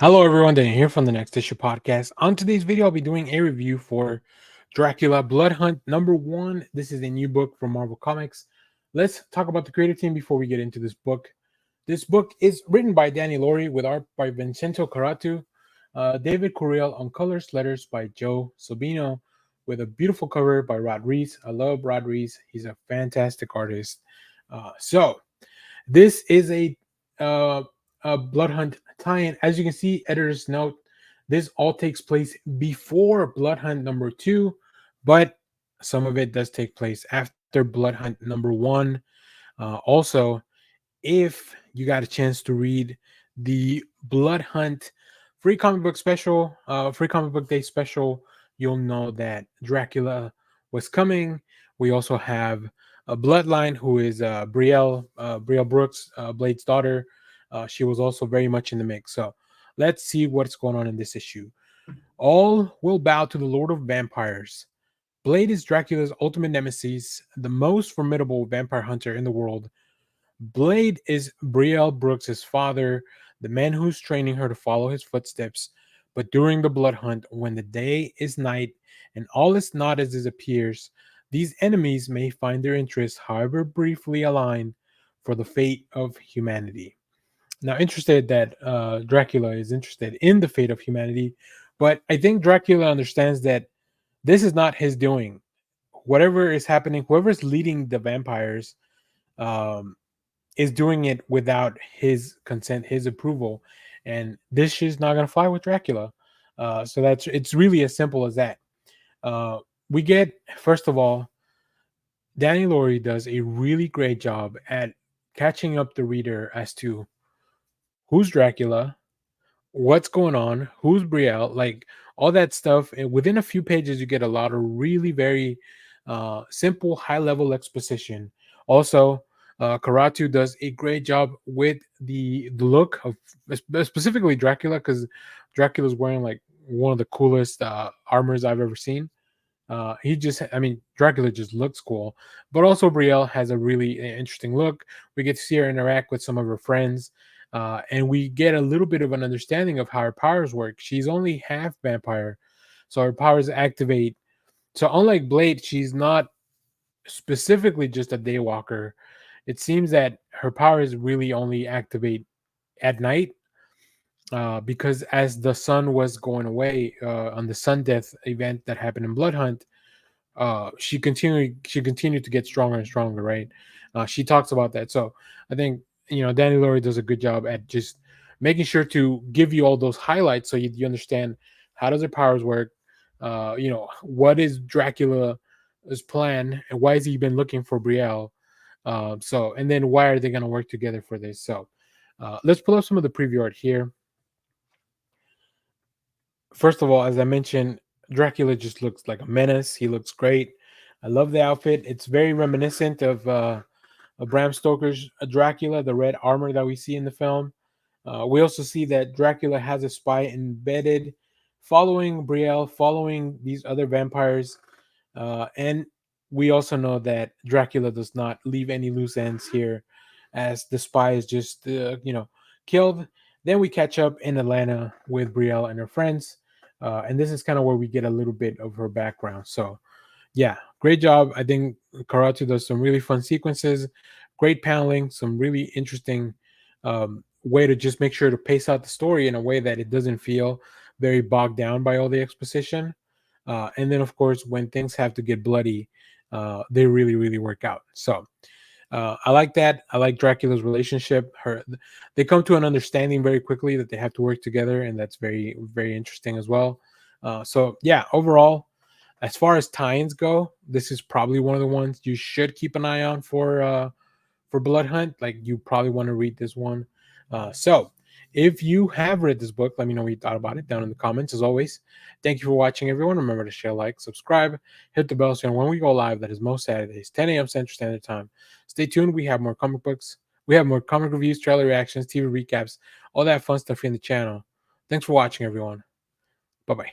Hello, everyone. Dan here from the Next Issue Podcast. On today's video, I'll be doing a review for Dracula Blood Hunt #1. This is a new book from Marvel Comics. Let's talk about the creative team before we get into this book. This book is written by Danny Laurie with art by Vincenzo Caratu, David Curiel on colors, letters by Joe Sabino, with a beautiful cover by Rod Reis. I love Rod Reis. He's a fantastic artist. This is uh, a Blood Hunt tie-in. As you can see, editor's note, this all takes place before Blood Hunt #2, but some of it does take place after Blood Hunt #1. Also, if you got a chance to read the Blood Hunt free comic book day special, you'll know that Dracula was coming. We also have a Bloodline, who is Brielle Brooks, Blade's daughter. She was also very much in the mix. So let's see what's going on in this issue. All will bow to the Lord of Vampires. Blade is Dracula's ultimate nemesis, the most formidable vampire hunter in the world. Blade is Brielle Brooks' father, the man who's training her to follow his footsteps. But during the blood hunt, when the day is night and all is not as it appears, these enemies may find their interests, however briefly aligned, for the fate of humanity. Now, interested that Dracula is interested in the fate of humanity, but I think Dracula understands that this is not his doing. Whatever is happening, whoever's leading the vampires, um, is doing it without his consent, his approval, and this is not going to fly with Dracula. So it's really as simple as that. We get, first of all, Danny Laurie does a really great job at catching up the reader as to who's Dracula, what's going on, who's Brielle, like all that stuff. And within a few pages, you get a lot of really very simple, high level exposition. Also, Karatu does a great job with the look of specifically Dracula, because Dracula's wearing like one of the coolest armors I've ever seen. Dracula just looks cool, but also Brielle has a really interesting look. We get to see her interact with some of her friends, and we get a little bit of an understanding of how her powers work. She's only half vampire, so her powers activate. So unlike Blade, she's not specifically just a daywalker. It seems that her powers really only activate at night, because as the sun was going away on the sun death event that happened in Blood Hunt, she continued to get stronger and stronger, right? She talks about that. So I think, Danny Laurie does a good job at just making sure to give you all those highlights, so you understand how does her powers work. What is Dracula's plan, and why has he been looking for Brielle? And then why are they going to work together for this? So let's pull up some of the preview art here. First of all, as I mentioned, Dracula just looks like a menace. He looks great. I love the outfit. It's very reminiscent of Bram Stoker's Dracula, the red armor that we see in the film. We also see that Dracula has a spy embedded, following Brielle, following these other vampires. And we also know that Dracula does not leave any loose ends here, as the spy is just, killed. Then we catch up in Atlanta with Brielle and her friends. And this is kind of where we get a little bit of her background. So, yeah, great job. I think Karatu does some really fun sequences, great paneling, some really interesting way to just make sure to pace out the story in a way that it doesn't feel very bogged down by all the exposition. And then, of course, when things have to get bloody, they really, really work out. So I like that. I like Dracula's relationship. They come to an understanding very quickly that they have to work together, and that's very, very interesting as well. So yeah, overall, as far as tie-ins go, this is probably one of the ones you should keep an eye on for Blood Hunt. Like, you probably want to read this one. So if you have read this book, let me know what you thought about it down in the comments. As always, thank you for watching, everyone. Remember to share, like, subscribe, hit the bell so when we go live, that is most Saturdays, 10 a.m. Central Standard Time. Stay tuned. We have more comic books. We have more comic reviews, trailer reactions, TV recaps, all that fun stuff in the channel. Thanks for watching, everyone. Bye-bye.